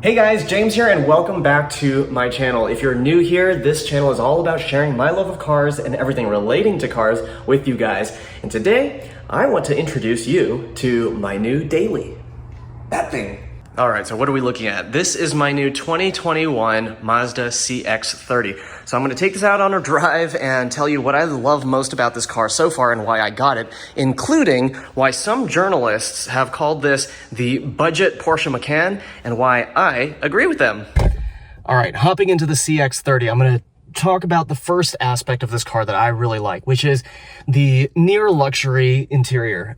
Hey guys, James here and welcome back to my channel. If you're new here, this channel is all about sharing my love of cars and everything relating to cars with you guys. And today, I want to introduce you to my new daily. That thing. All right, so what are we looking at? This is my new 2021 Mazda CX-30. So I'm gonna take this out on a drive and tell you what I love most about this car so far and why I got it, including why some journalists have called this the budget Porsche Macan and why I agree with them. All right, hopping into the CX-30, I'm gonna talk about the first aspect of this car that I really like, which is the near luxury interior.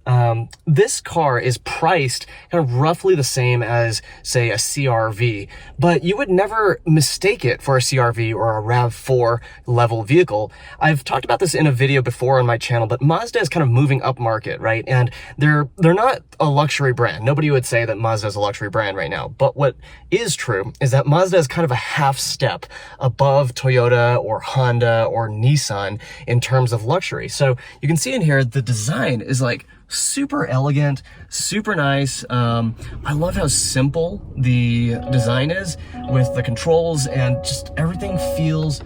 This car is priced kind of roughly the same as, say, a CR-V, but you would never mistake it for a CR-V or a RAV4 level vehicle. I've talked about this in a video before on my channel, but Mazda is kind of moving up market, right? And they're not a luxury brand. Nobody would say that Mazda is a luxury brand right now, but what is true is that Mazda is kind of a half step above Toyota or Honda or Nissan in terms of luxury. So you can see in here, the design is like super elegant, super nice. I love how simple the design is with the controls, and just everything feels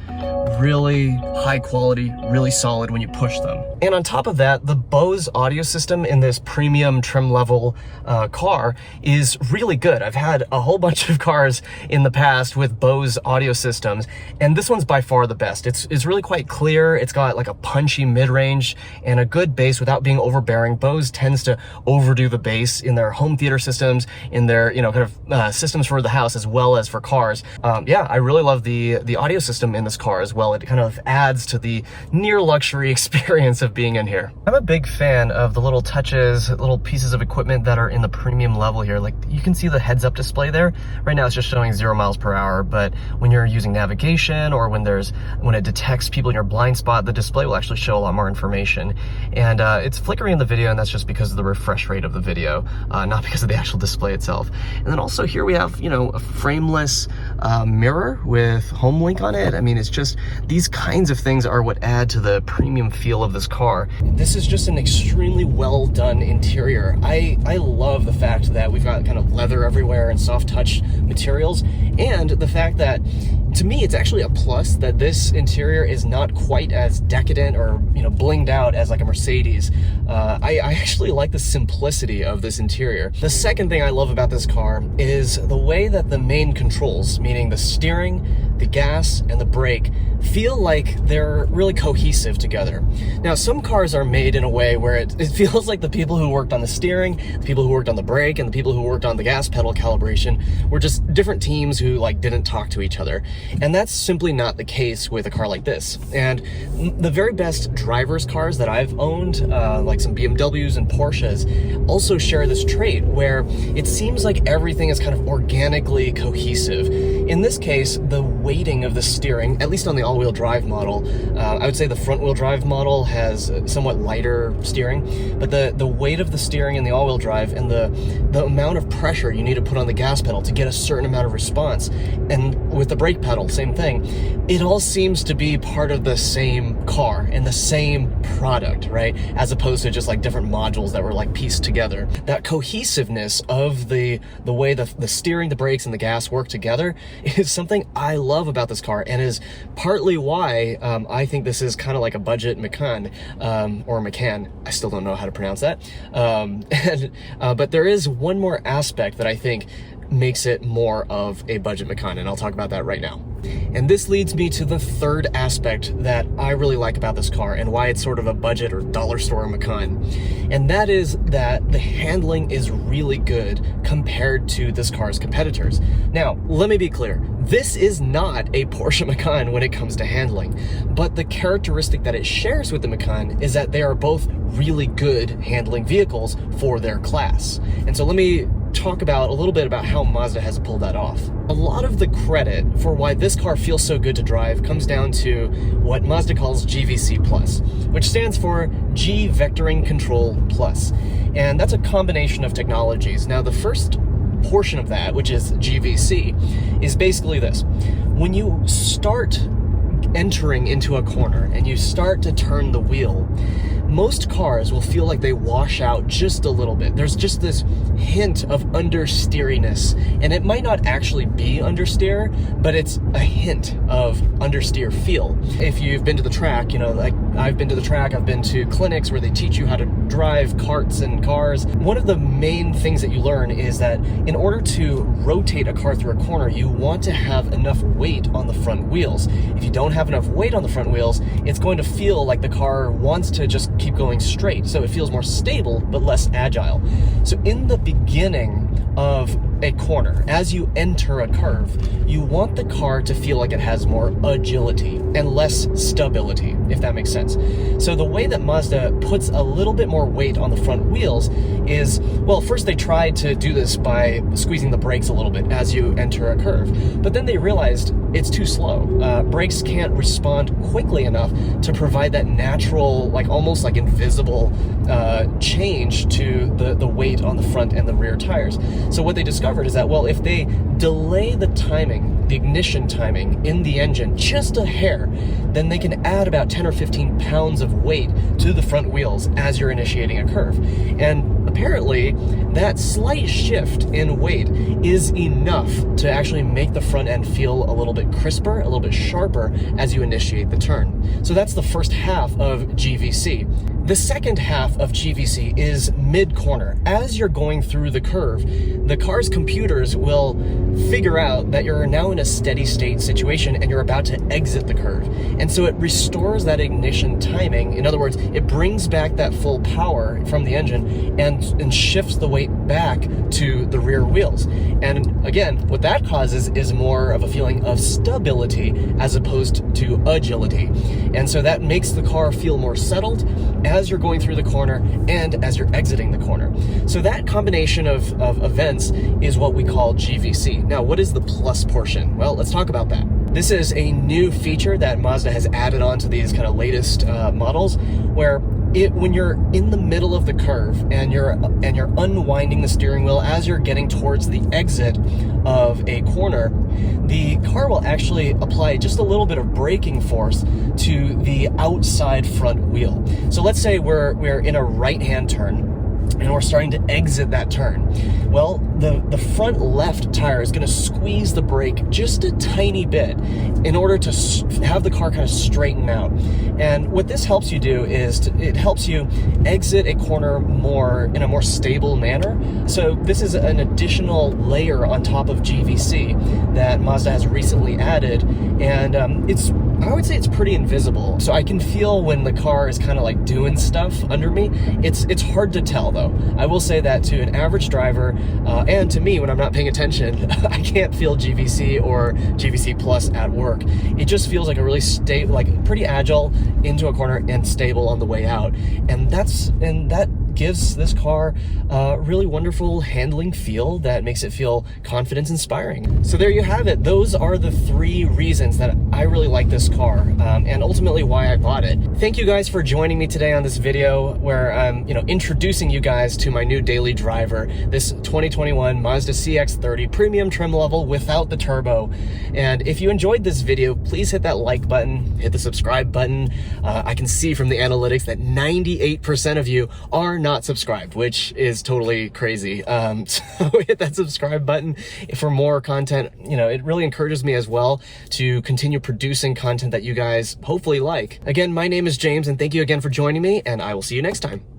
really high quality, really solid when you push them. And on top of that, the Bose audio system in this premium trim level car is really good. I've had a whole bunch of cars in the past with Bose audio systems, and this one's by far the best. It's really quite clear. It's got like a punchy mid-range and a good bass without being overbearing. Bose tends to overdo the bass in their home theater systems, in their kind of systems for the house as well as for cars. Yeah, I really love the audio system in this car as well. It kind of adds to the near luxury experience of being in here. I'm a big fan of the little touches, little pieces of equipment that are in the premium level here. Like you can see the heads-up display there. Right now it's just showing 0 miles per hour, but when you're using navigation or when it detects people in your blind spot, the display will actually show a lot more information. And it's flickering in the video, and that's just because of the refresh rate of the video, not because of the actual display itself. And then also here we have, a frameless mirror with home link on it. I mean, it's just, these kinds of things are what add to the premium feel of this car. This is just an extremely well done interior. I love the fact that we've got kind of leather everywhere and soft touch materials, and the fact that, to me, it's actually a plus that this interior is not quite as decadent or blinged out as like a Mercedes. I actually like the simplicity of this interior. The second thing I love about this car is the way that the main controls, meaning the steering, the gas, and the brake, feel like they're really cohesive together. Now, some cars are made in a way where it feels like the people who worked on the steering, the people who worked on the brake, and the people who worked on the gas pedal calibration were just different teams who didn't talk to each other. And that's simply not the case with a car like this. And the very best driver's cars that I've owned, like some BMWs and Porsches, also share this trait where it seems like everything is kind of organically cohesive. In this case, the weighting of the steering, at least on the all-wheel drive model, I would say the front-wheel drive model has somewhat lighter steering, but the weight of the steering in the all-wheel drive and the amount of pressure you need to put on the gas pedal to get a certain amount of response, and with the brake pedal, same thing, it all seems to be part of the same car and the same product, right? As opposed to just different modules that were pieced together. That cohesiveness of the way the steering, the brakes, and the gas work together is something I love about this car, and is partly why I think this is kind of like a budget Macan, or Macan. I still don't know how to pronounce that. But there is one more aspect that I think makes it more of a budget Macan, and I'll talk about that right now. And this leads me to the third aspect that I really like about this car and why it's sort of a budget or dollar store Macan. And that is that the handling is really good compared to this car's competitors. Now, let me be clear. This is not a Porsche Macan when it comes to handling, but the characteristic that it shares with the Macan is that they are both really good handling vehicles for their class. And so let me talk about a little bit about how Mazda has pulled that off. A lot of the credit for why this car feels so good to drive comes down to what Mazda calls GVC Plus, which stands for G Vectoring Control Plus. And that's a combination of technologies. Now, the first portion of that, which is GVC, is basically this. When you start entering into a corner and you start to turn the wheel, most cars will feel like they wash out just a little bit. There's just this hint of understeeriness, and it might not actually be understeer, but it's a hint of understeer feel. If you've been to the track, you know, like I've been to the track, I've been to clinics where they teach you how to drive carts and cars. One of the main things that you learn is that in order to rotate a car through a corner, you want to have enough weight on the front wheels. If you don't have enough weight on the front wheels, it's going to feel like the car wants to just keep going straight. So it feels more stable, but less agile. So in the beginning of a corner, as you enter a curve, you want the car to feel like it has more agility and less stability, if that makes sense. So the way that Mazda puts a little bit more weight on the front wheels is, well, first they tried to do this by squeezing the brakes a little bit as you enter a curve, but then they realized it's too slow. Brakes can't respond quickly enough to provide that natural, like almost like invisible change to the weight on the front and the rear tires. So what they discovered is that, well, if they delay the timing, the ignition timing in the engine just a hair, then they can add about 10 or 15 pounds of weight to the front wheels as you're initiating a curve. And apparently that slight shift in weight is enough to actually make the front end feel a little bit crisper, a little bit sharper as you initiate the turn. So that's the first half of GVC. The second half of GVC is mid-corner. As you're going through the curve, the car's computers will figure out that you're now in a steady state situation and you're about to exit the curve. And so it restores that ignition timing. In other words, it brings back that full power from the engine and shifts the weight back to the rear wheels. And again, what that causes is more of a feeling of stability as opposed to agility. And so that makes the car feel more settled as you're going through the corner and as you're exiting the corner. So that combination of events is what we call GVC. Now, what is the plus portion? Well, let's talk about that. This is a new feature that Mazda has added on to these kind of latest models, where when you're in the middle of the curve and you're unwinding the steering wheel as you're getting towards the exit of a corner, the car will actually apply just a little bit of braking force to the outside front wheel. So let's say we're in a right-hand turn and we're starting to exit that turn. Well, the front left tire is going to squeeze the brake just a tiny bit in order to have the car kind of straighten out. And what this helps you do is it helps you exit a corner in a more stable manner. So this is an additional layer on top of GVC that Mazda has recently added, and I would say it's pretty invisible. So I can feel when the car is kind of like doing stuff under me. It's hard to tell though. I will say that to an average driver, and to me when I'm not paying attention, I can't feel GVC or GVC Plus at work. It just feels like a really stable, like pretty agile into a corner and stable on the way out. And that gives this car a really wonderful handling feel that makes it feel confidence inspiring. So there you have it. Those are the 3 reasons that I really like this car, and ultimately why I bought it. Thank you guys for joining me today on this video where I'm introducing you guys to my new daily driver, this 2021 Mazda CX-30 Premium trim level without the turbo. And if you enjoyed this video, please hit that like button, hit the subscribe button. I can see from the analytics that 98% of you are not subscribed, which is totally crazy. So hit that subscribe button for more content. It really encourages me as well to continue producing content that you guys hopefully like. Again, my name is James, and thank you again for joining me, and I will see you next time.